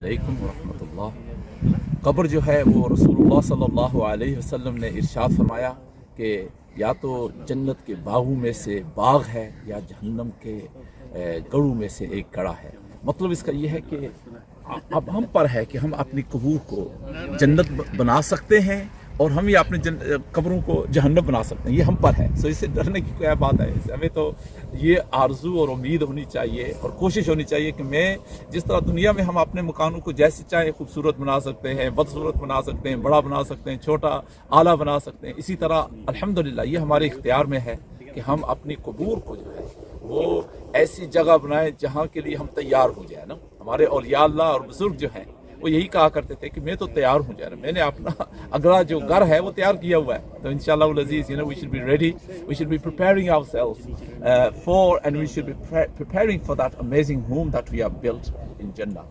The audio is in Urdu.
علیکم ورحمۃ اللہ۔ قبر جو ہے وہ رسول اللہ صلی اللہ علیہ وسلم نے ارشاد فرمایا کہ یا تو جنت کے باغوں میں سے باغ ہے یا جہنم کے گڑھوں میں سے ایک گڑھا ہے۔ مطلب اس کا یہ ہے کہ اب ہم پر ہے کہ ہم اپنی قبور کو جنت بنا سکتے ہیں اور ہم یہ اپنے قبروں کو جہنم بنا سکتے ہیں، یہ ہم پر ہے۔ سو اس سے ڈرنے کی کیا بات ہے؟ ہمیں تو یہ آرزو اور امید ہونی چاہیے اور کوشش ہونی چاہیے کہ میں جس طرح دنیا میں ہم اپنے مکانوں کو جیسے چاہیں خوبصورت بنا سکتے ہیں، بدصورت بنا سکتے ہیں، بڑا بنا سکتے ہیں، چھوٹا اعلیٰ بنا سکتے ہیں، اسی طرح الحمدللہ یہ ہمارے اختیار میں ہے کہ ہم اپنی قبور کو جو ہے وہ ایسی جگہ بنائیں جہاں کے لیے ہم تیار ہو جائیں نا۔ ہمارے اولیاء اللہ اور بزرگ جو ہیں وہ یہی کہا کرتے تھے کہ میں تو تیار ہوں جا رہا، میں نے اپنا اگلا جو گھر ہے وہ تیار کیا ہوا ہے۔ تو انشاءاللہ العزیز we should be ready, we should be preparing ourselves and we should be preparing for that amazing home that we have built in Jannah.